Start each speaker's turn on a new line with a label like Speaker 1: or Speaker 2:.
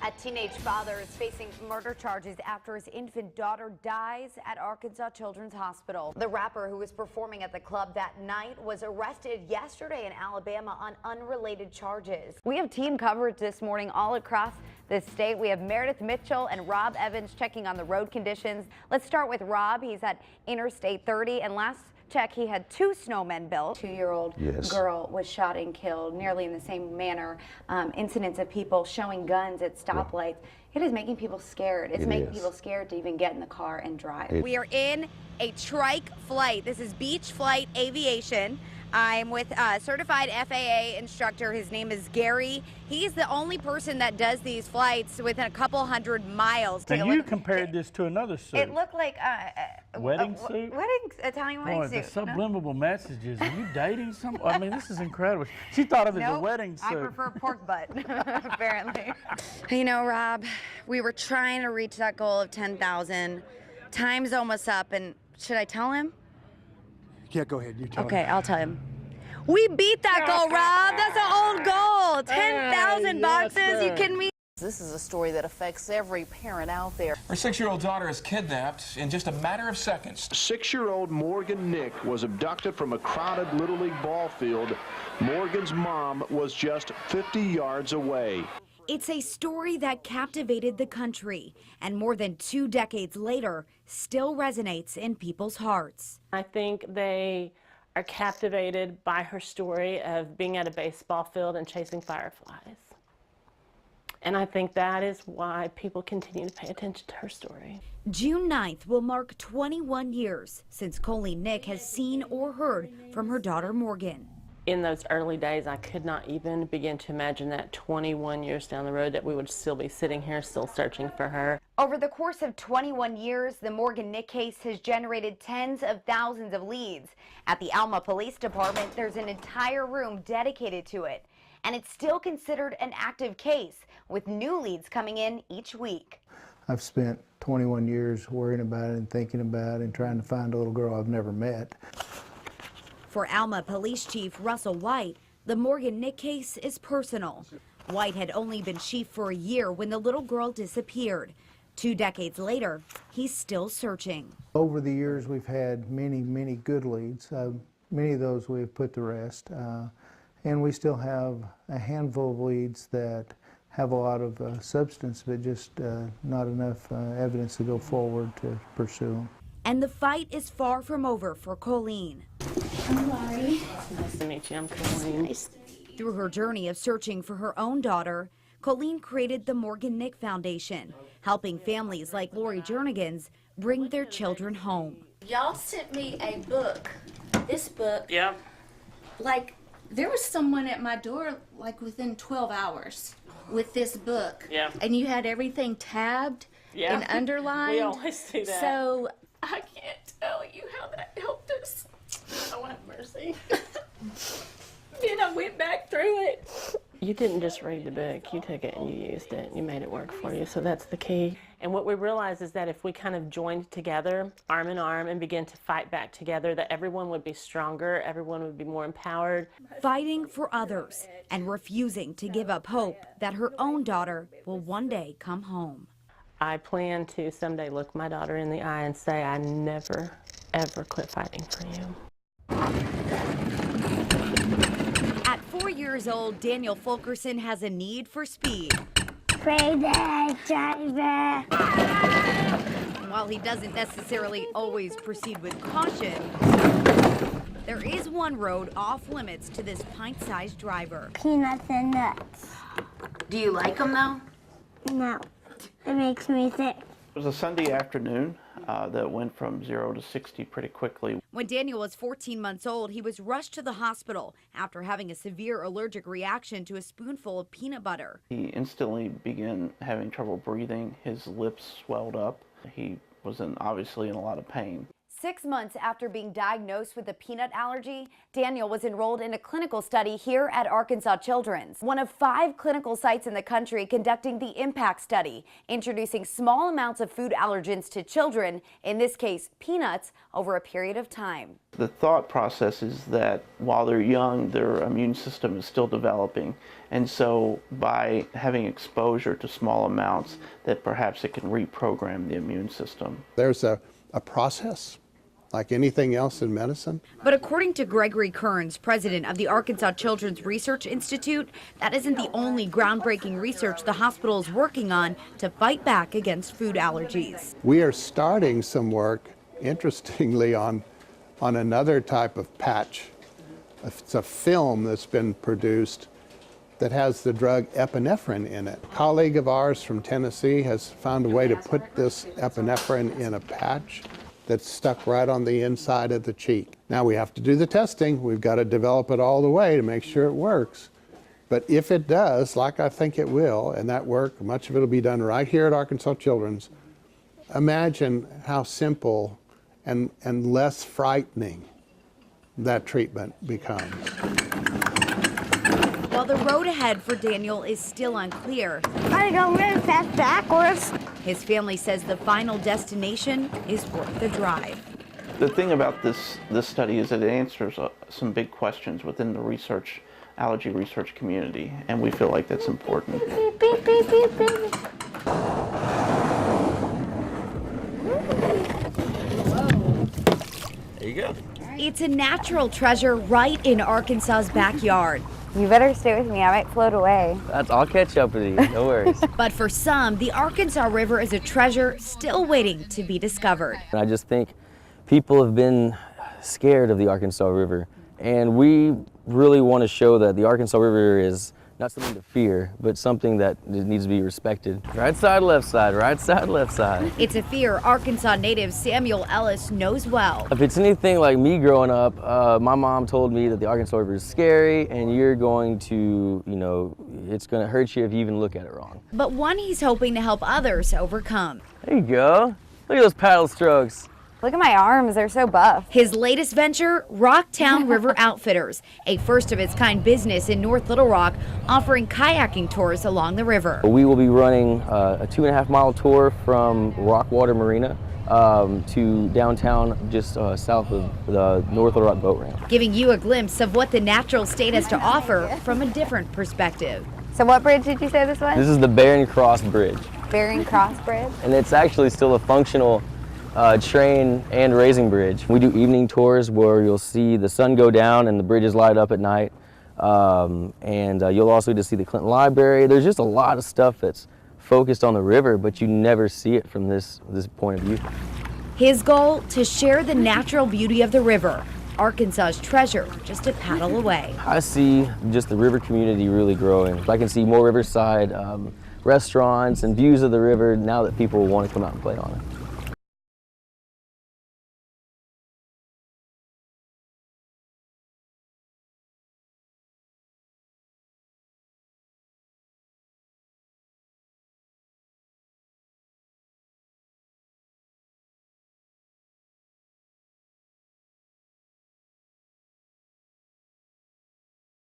Speaker 1: A teenage father is facing murder charges after his infant daughter dies at Arkansas Children's Hospital. The rapper who was performing at the club that night was arrested yesterday in Alabama on unrelated charges. We have team coverage this morning all across the state. We have Meredith Mitchell and Rob Evans checking on the road conditions. Let's start with Rob. He's at Interstate 30, and last check he had 2 snowmen built. 2-year-old girl was shot and killed nearly in the same manner. Incidents of people showing guns at stoplights. It is making people scared. It's making people scared to even get in the car and drive. We are in a trike flight. This is Beach Flight Aviation. I'm with a certified FAA instructor. His name is Gary. He's the only person that does these flights within a couple 100 miles.
Speaker 2: Now you compared this to another suit.
Speaker 1: It looked like
Speaker 2: wedding suit?
Speaker 1: Italian wedding suit.
Speaker 2: The subliminal messages. Are you dating someone? I mean, this is incredible. She thought of it as a wedding suit.
Speaker 1: I prefer pork butt, apparently. You know, Rob, we were trying to reach that goal of 10,000. Time's almost up, and should I tell him?
Speaker 3: Yeah, go ahead. You tell him.
Speaker 1: Okay, I'll tell him. We beat that goal, Rob. That's an old goal. 10,000 boxes. You kidding me?
Speaker 4: This is a story that affects every parent out there.
Speaker 5: Her 6-year-old daughter is kidnapped in just a matter of seconds.
Speaker 6: 6-year-old Morgan Nick was abducted from a crowded Little League ball field. Morgan's mom was just 50 yards away.
Speaker 1: It's a story that captivated the country, and more than 2 decades later, still resonates in people's hearts.
Speaker 7: I think they are captivated by her story of being at a baseball field and chasing fireflies. And I think that is why people continue to pay attention to her story.
Speaker 1: June 9th will mark 21 years since Colleen Nick has seen or heard from her daughter Morgan.
Speaker 7: In those early days, I could not even begin to imagine that 21 years down the road that we would still be sitting here still searching for her.
Speaker 1: Over the course of 21 years, the Morgan Nick case has generated tens of thousands of leads. At the Alma Police Department, there's an entire room dedicated to it. And it's still considered an active case, with new leads coming in each week.
Speaker 8: I've spent 21 years worrying about it and thinking about it and trying to find a little girl I've never met.
Speaker 1: For Alma Police Chief Russell White, the Morgan Nick case is personal. White had only been chief for a year when the little girl disappeared. 2 decades later, he's still searching.
Speaker 8: Over the years, we've had many good leads. Many of those we have put to rest. And we still have a handful of leads that have a lot of substance, but just not enough evidence to go forward to pursue them.
Speaker 1: And the fight is far from over for Colleen.
Speaker 7: I'm Laurie. Nice to meet you. I'm Colleen. Nice.
Speaker 1: Through her journey of searching for her own daughter, Colleen created the Morgan Nick Foundation, helping families like Lori Jernigan's bring their children home.
Speaker 9: Y'all sent me a book. This book.
Speaker 7: Yeah.
Speaker 9: Like, there was someone at my door, like, within 12 hours with this book.
Speaker 7: Yeah.
Speaker 9: And you had everything tabbed and underlined.
Speaker 7: We always do that.
Speaker 9: So I can't tell you how that helped us.
Speaker 7: Oh, have mercy.
Speaker 9: Then I went back through it.
Speaker 7: You didn't just read the book, you took it and you used it, you made it work for you, so that's the key. And what we realized is that if we kind of joined together, arm in arm, and began to fight back together, that everyone would be stronger, everyone would be more empowered.
Speaker 1: Fighting for others and refusing to give up hope that her own daughter will one day come home.
Speaker 7: I plan to someday look my daughter in the eye and say, I never, ever quit fighting for you.
Speaker 1: At 4 years old, Daniel Fulkerson has a need for speed.
Speaker 10: Payday, driver.
Speaker 1: While he doesn't necessarily always proceed with caution, there is one road off limits to this pint-sized driver.
Speaker 10: Peanuts and nuts.
Speaker 1: Do you like them, though?
Speaker 10: No, it makes me sick.
Speaker 11: It was a Sunday afternoon that went from 0 to 60 pretty quickly.
Speaker 1: When Daniel was 14 months old, he was rushed to the hospital after having a severe allergic reaction to a spoonful of peanut butter.
Speaker 11: He instantly began having trouble breathing. His lips swelled up. He was obviously in a lot of pain.
Speaker 1: 6 months after being diagnosed with a peanut allergy, Daniel was enrolled in a clinical study here at Arkansas Children's, one of 5 clinical sites in the country conducting the IMPACT study, introducing small amounts of food allergens to children, in this case peanuts, over a period of time.
Speaker 11: The thought process is that while they're young, their immune system is still developing. And so by having exposure to small amounts, that perhaps it can reprogram the immune system.
Speaker 3: There's a process, like anything else in medicine.
Speaker 1: But according to Gregory Kearns, president of the Arkansas Children's Research Institute, that isn't the only groundbreaking research the hospital is working on to fight back against food allergies.
Speaker 3: We are starting some work, interestingly, on another type of patch. It's a film that's been produced that has the drug epinephrine in it. A colleague of ours from Tennessee has found a way to put this epinephrine in a patch that's stuck right on the inside of the cheek. Now we have to do the testing. We've got to develop it all the way to make sure it works. But if it does, like I think it will, and that work, much of it will be done right here at Arkansas Children's, imagine how simple and less frightening that treatment becomes.
Speaker 1: While the road ahead for Daniel is still unclear,
Speaker 10: I go really fast backwards.
Speaker 1: his family says the final destination is worth the drive.
Speaker 11: The thing about this study is that it answers some big questions within the allergy research community, and we feel like that's important.
Speaker 10: Beep, beep, beep, beep, beep.
Speaker 12: There you go.
Speaker 1: It's a natural treasure right in Arkansas's backyard.
Speaker 13: You better stay with me, I might float away.
Speaker 12: I'll catch up with you, no worries.
Speaker 1: But for some, the Arkansas River is a treasure still waiting to be discovered.
Speaker 12: And I just think people have been scared of the Arkansas River, and we really want to show that the Arkansas River is not something to fear, but something that needs to be respected. Right side, left side, right side, left side.
Speaker 1: It's a fear Arkansas native Samuel Ellis knows well.
Speaker 12: If it's anything like me growing up, my mom told me that the Arkansas River is scary and you're going to, it's going to hurt you if you even look at it wrong.
Speaker 1: But one he's hoping to help others overcome.
Speaker 12: There you go. Look at those paddle strokes.
Speaker 13: Look at my arms, they're so buff.
Speaker 1: His latest venture, Rocktown River Outfitters, a first-of-its-kind business in North Little Rock, offering kayaking tours along the river.
Speaker 12: We will be running a 2.5-mile tour from Rockwater Marina to downtown, just south of the North Little Rock boat ramp.
Speaker 1: Giving you a glimpse of what the natural state has to offer from a different perspective.
Speaker 13: So what bridge did you say this was?
Speaker 12: This is the Barron Cross Bridge.
Speaker 13: Barron Cross Bridge?
Speaker 12: And it's actually still a functional train and raising bridge. We do evening tours where you'll see the sun go down and the bridges light up at night. You'll also just see the Clinton Library. There's just a lot of stuff that's focused on the river, but you never see it from this point of view.
Speaker 1: His goal, to share the natural beauty of the river, Arkansas's treasure, just a paddle away.
Speaker 12: I see just the river community really growing. I can see more riverside restaurants and views of the river now that people want to come out and play on it.